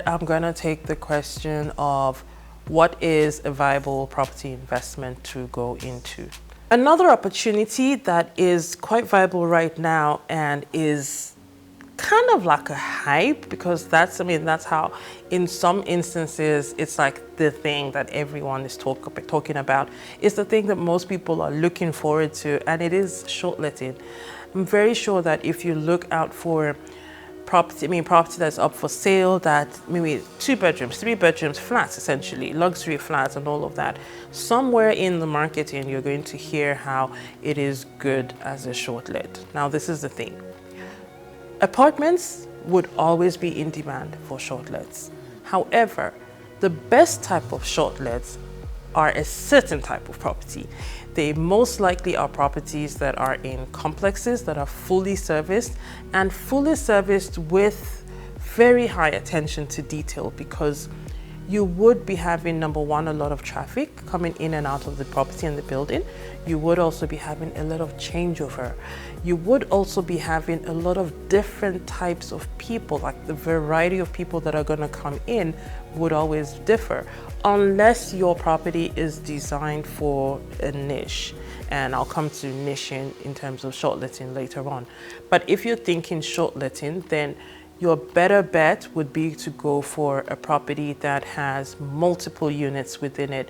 I'm going to take the question of what is a viable property investment to go into. Another opportunity that is quite viable right now and is kind of like a hype, because that's how in some instances it's like the thing that everyone is talking about, is the thing that most people are looking forward to, and it is shortletting. I'm very sure that if you look out for property that's up for sale, that maybe 2 bedrooms, 3 bedrooms, flats, essentially luxury flats and all of that, somewhere in the marketing you're going to hear how it is good as a shortlet. Now this is the thing. Apartments would always be in demand for shortlets. However, the best type of shortlets are a certain type of property. They most likely are properties that are in complexes that are fully serviced, and fully serviced with very high attention to detail, because you would be having, number one, a lot of traffic coming in and out of the property and the building. You would also be having a lot of changeover. You would also be having a lot of different types of people, like the variety of people that are going to come in would always differ, unless your property is designed for a niche. And I'll come to niching in terms of shortletting later on. But if you're thinking shortletting, then your better bet would be to go for a property that has multiple units within it.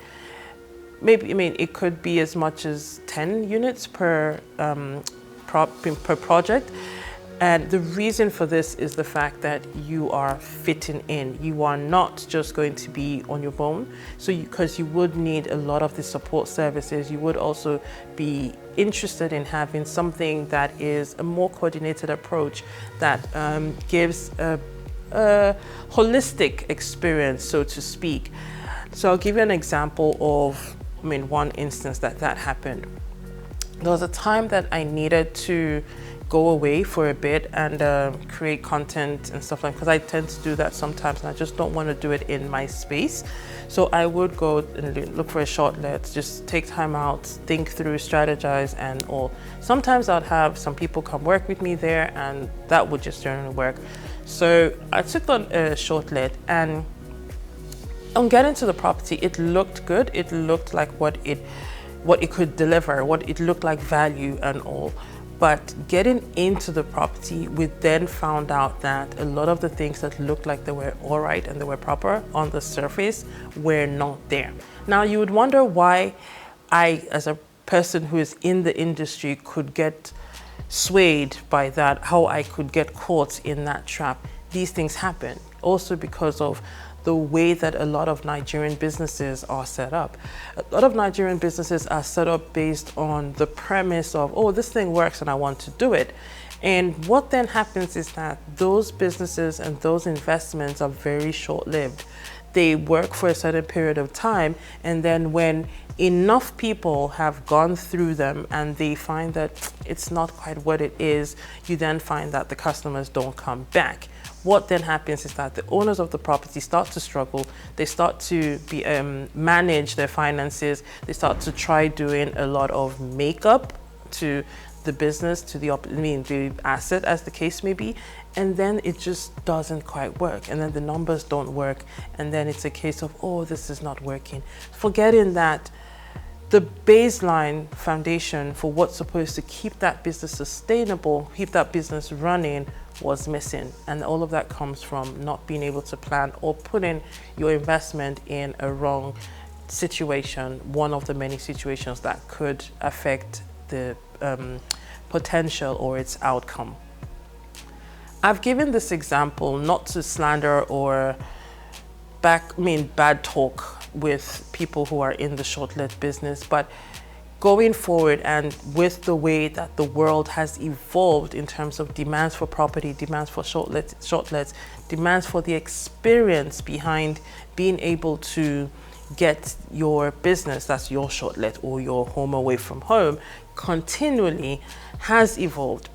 Maybe, it could be as much as 10 units per project. And the reason for this is the fact that you are fitting in. You are not just going to be on your own. So because you would need a lot of the support services, you would also be interested in having something that is a more coordinated approach that gives a holistic experience, so to speak. So I'll give you an example of, one instance that happened. There was a time that I needed to go away for a bit and create content and stuff like that, because I tend to do that sometimes and I just don't want to do it in my space. So I would go and look for a shortlet, just take time out, think through, strategize and all. Sometimes I'd have some people come work with me there, and that would just generally work. So I took on a shortlet, and on getting to the property, it looked good. It looked like what it could deliver, what it looked like value and all. But getting into the property, we then found out that a lot of the things that looked like they were all right and they were proper on the surface were not there. Now you would wonder why I, as a person who is in the industry, could get swayed by that, how I could get caught in that trap. These things happen also because of the way that a lot of Nigerian businesses are set up. A lot of Nigerian businesses are set up based on the premise of, oh, this thing works and I want to do it. And what then happens is that those businesses and those investments are very short-lived. They work for a certain period of time, and then when enough people have gone through them and they find that it's not quite what it is, you then find that the customers don't come back. What then happens is that the owners of the property start to struggle. They start to manage their finances. They start to try doing a lot of makeup to the business, to the asset, as the case may be, and then it just doesn't quite work, and then the numbers don't work, and then it's a case of, oh, this is not working, forgetting that the baseline foundation for what's supposed to keep that business sustainable, keep that business running, was missing. And all of that comes from not being able to plan or putting your investment in a wrong situation, one of the many situations that could affect the potential or its outcome. I've given this example not to slander or bad talk with people who are in the shortlet business, but going forward and with the way that the world has evolved in terms of demands for property, demands for shortlets, demands for the experience behind being able to get your business, that's your shortlet or your home away from home, continually has evolved.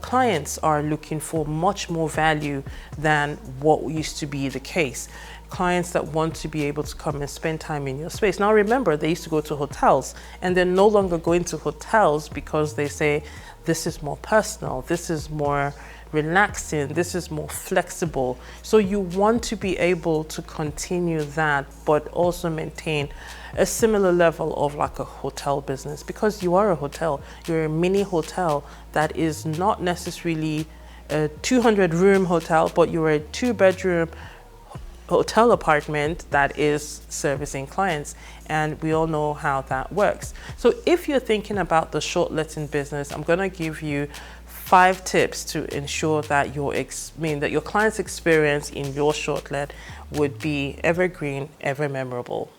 Clients are looking for much more value than what used to be the case. Clients that want to be able to come and spend time in your space. Now remember, they used to go to hotels, and they're no longer going to hotels because they say, this is more personal, this is more relaxing, this is more flexible. So you want to be able to continue that, but also maintain a similar level of like a hotel business, because you are a hotel. You're a mini hotel that is not necessarily a 200-room hotel, but you're a 2-bedroom hotel apartment that is servicing clients, and we all know how that works. So if you're thinking about the short letting business, I'm going to give you 5 tips to ensure that your client's experience in your shortlet would be evergreen, ever memorable.